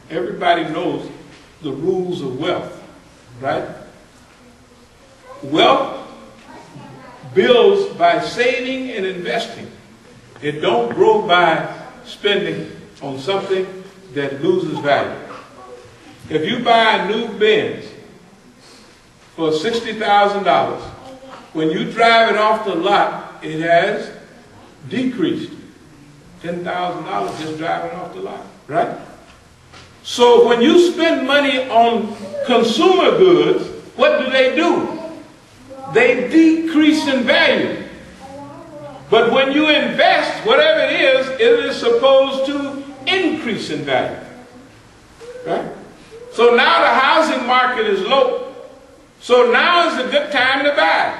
everybody knows the rules of wealth, right? Wealth builds by saving and investing. It don't grow by spending on something that loses value. If you buy a new Benz for $60,000, when you drive it off the lot, it has decreased $10,000 just driving off the lot, right? So when you spend money on consumer goods, what do? They decrease in value. But when you invest, whatever it is supposed to increase in value. Right? So now the housing market is low. So now is a good time to buy.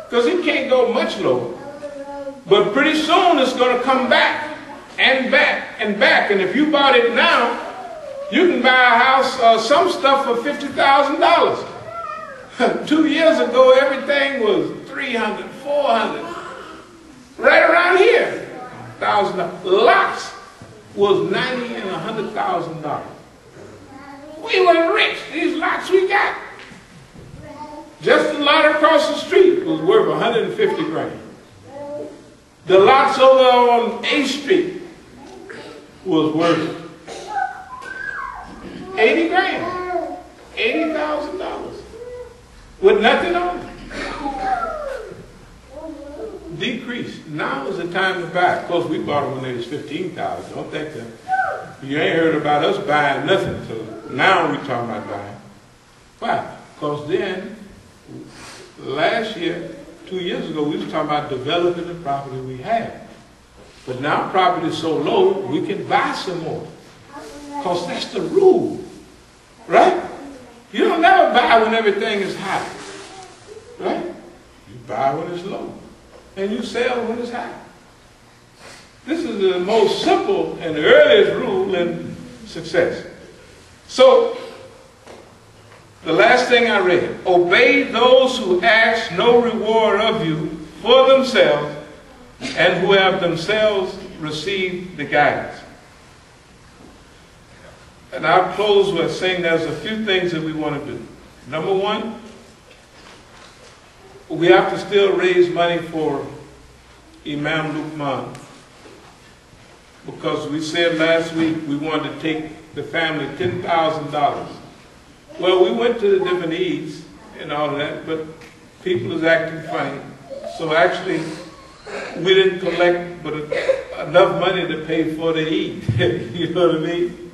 Because it can't go much lower. But pretty soon it's going to come back and back and back. And if you bought it now, you can buy a house, some stuff for $50,000. 2 years ago, everything was $300, $400. Right around here, $1,000. Lots was $90,000 and $100,000. We were rich. These lots we got. Just the lot across the street was worth $150 grand. The lots over on A Street was worth $80 grand, $80,000 with nothing on it. Decreased. Now is the time to buy. Of course, we bought them when they was $15,000. Don't think that. You ain't heard about us buying nothing. So now we talking about buying. Why? Because then, last year, 2 years ago, we was talking about developing the property we have. But now property is so low, we can buy some more. Because that's the rule. Right? You don't never buy when everything is high. Right? You buy when it's low. And you sell when it's high. This is the most simple and the earliest rule in success. So, the last thing I read, obey those who ask no reward of you for themselves and who have themselves received the guidance. And I'll close with saying there's a few things that we want to do. Number one, we have to still raise money for Imam Musa, because we said last week we wanted to take the family $10,000. Well, we went to the different Eids and all of that, but people is acting funny. So actually, we didn't collect but enough money to pay for the Eid. You know what I mean?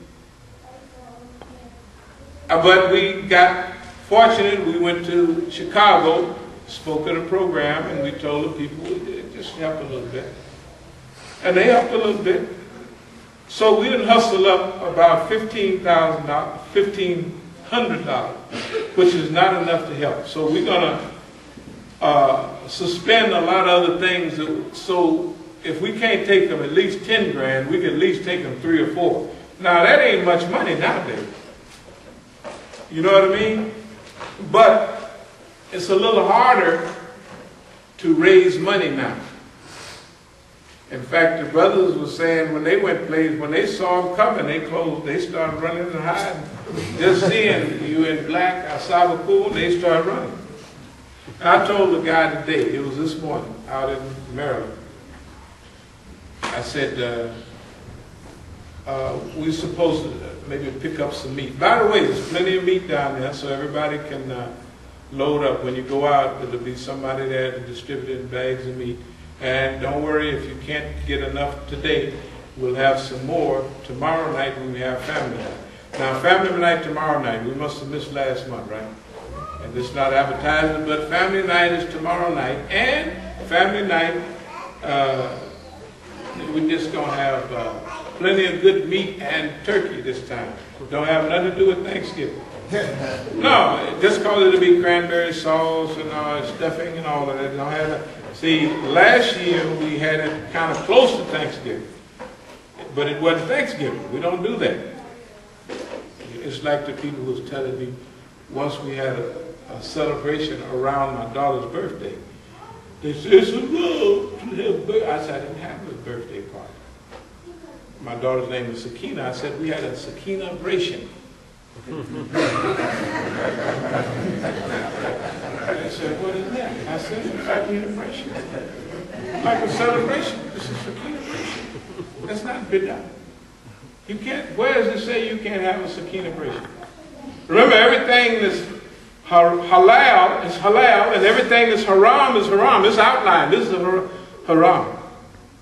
But we got fortunate. We went to Chicago, spoke at a program, and we told the people, just help a little bit. And they helped a little bit. So we didn't hustle up about $1,500, which is not enough to help. So we're going to suspend a lot of other things. So if we can't take them at least 10 grand, we can at least take them 3 or 4. Now that ain't much money nowadays. You know what I mean? But it's a little harder to raise money now. In fact, the brothers were saying when they went plays, when they saw them coming, they started running and hiding. Just seeing you in black, As-Sabiqun, they started running. I told the guy today, it was this morning, out in Maryland. I said, we're supposed to maybe pick up some meat. By the way, there's plenty of meat down there, so everybody can load up. When you go out, there'll be somebody there to distribute bags of meat. And don't worry if you can't get enough today. We'll have some more tomorrow night when we have family night. Now, family night tomorrow night, we must have missed last month, right? And it's not advertising, but family night is tomorrow night. And family night, we're just going to have plenty of good meat and turkey this time. Don't have nothing to do with Thanksgiving. No, just because it'll be cranberry sauce and stuffing and all of that. Don't have that. See, last year we had it kind of close to Thanksgiving, but it wasn't Thanksgiving. We don't do that. It's like the people who was telling me once we had a celebration around my daughter's birthday. They said, it's a love to have birthday. I said, I didn't have a birthday party. my daughter's name was Sakina. I said, we had a Sakina-bration. I said, what is that? I said, it's a Sakina-bration. Like a celebration. This is Sakina-bration. That's not bid'ah. You can't, where does it say you can't have a Sakina-bration? Remember, everything that's halal is halal, and everything that's haram is haram. It's outlined. This is a haram.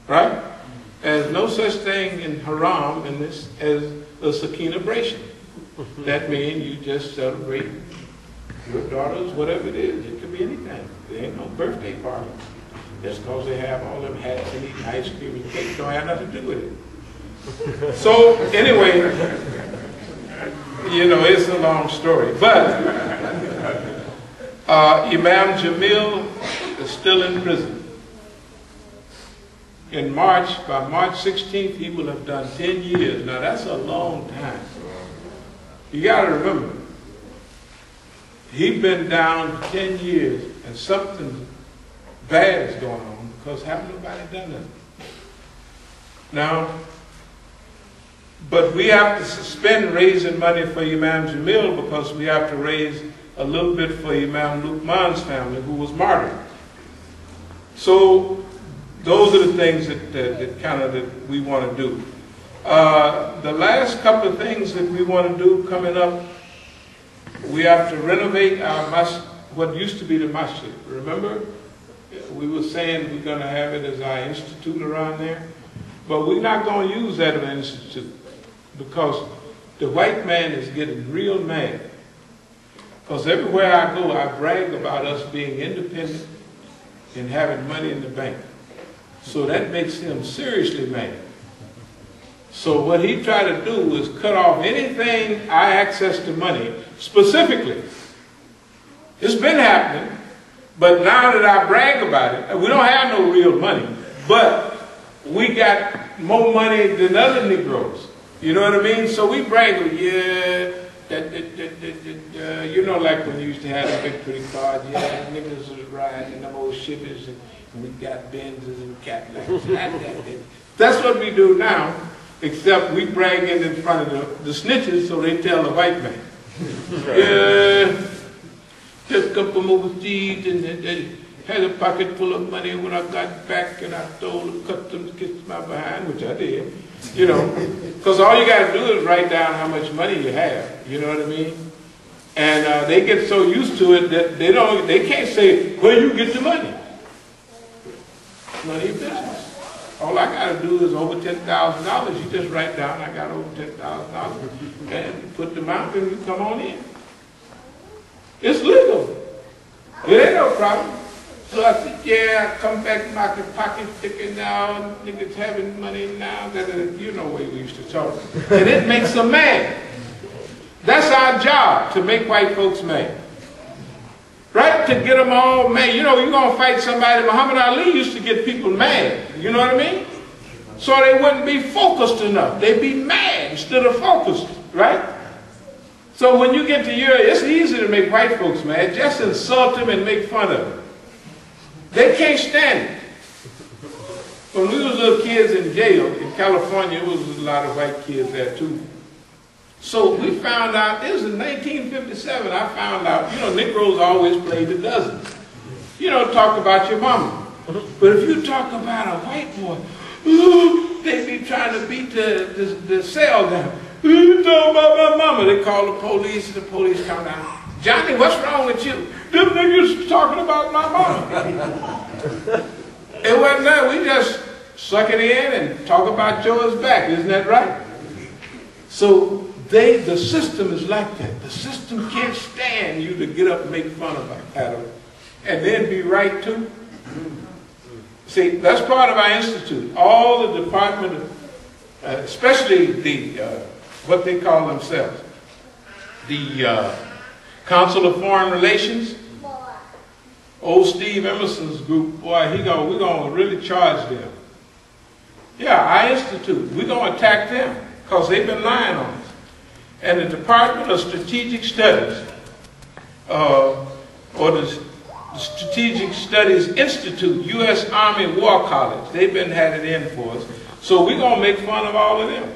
Right? There's no such thing in haram in this as a Sakina-bration. That means you just celebrate your daughters, whatever it is. It could be anything. There ain't no birthday party. Just because they have all them hats and eat ice cream and cake don't have nothing to do with it. So, anyway, you know, it's a long story. But Imam Jamil is still in prison. In March, by March 16th, he will have done 10 years. Now, that's a long time. You got to remember, he's been down 10 years, and something bad is going on because haven't nobody done nothing. Now, but we have to suspend raising money for Imam Jamil because we have to raise a little bit for Imam Luqman's family, who was martyred. So those are the things that we want to do. The last couple of things that we want to do coming up, we have to renovate our what used to be the masjid. Remember, we were saying we're going to have it as our institute around there, but we're not going to use that as an institute because the white man is getting real mad. Because everywhere I go, I brag about us being independent and having money in the bank. So that makes him seriously mad. So what he tried to do is cut off anything I access to money, specifically. It's been happening, but now that I brag about it, we don't have no real money, but we got more money than other Negroes. You know what I mean? So we brag, yeah, you know, like when you used to have the big pretty cars, yeah, niggas was riding in them old shivers, and we got Benzes and Cadillacs. That's what we do now, except we brag in front of the snitches so they tell the white man. Yeah, took up a overseas and they had a pocket full of money. When I got back and I told them, cut them, kissed my behind, which I did, you know, because all you got to do is write down how much money you have, you know what I mean? And they get so used to it that they can't say, where you get the money? None of your business. All I got to do is over $10,000. You just write down, I got over $10,000, and put the amount and you come on in. It's legal. It ain't no problem. So I said, yeah, I come back, my pocket sticking now, niggas having money now. You know the way we used to talk. And it makes them mad. That's our job, to make white folks mad. Right? To get them all mad. You know, you're going to fight somebody. Muhammad Ali used to get people mad. You know what I mean? So they wouldn't be focused enough. They'd be mad instead of focused. Right? So when you get to Europe, it's easy to make white folks mad. Just insult them and make fun of them. They can't stand it. When we was little kids in jail in California, there was a lot of white kids there too. So we found out, it was in 1957, I found out, you know, Negroes always played the dozens. You know, talk about your mama. But if you talk about a white boy, ooh, they be trying to beat the cell down. You talking about my mama? They call the police and the police come down. Johnny, what's wrong with you? Them niggas talking about my mama. It wasn't that. We just suck it in and talk about yours back. Isn't that right? So the system is like that. The system can't stand you to get up and make fun of them and then be right too. See, that's part of our institute. All the department of, especially the, what they call themselves, the Council of Foreign Relations, old Steve Emerson's group, boy, we're going to really charge them. Yeah, our institute, we're going to attack them because they've been lying on us. And the Department of Strategic Studies, or the Strategic Studies Institute, U.S. Army War College, they've been had it in for us. So we're going to make fun of all of them.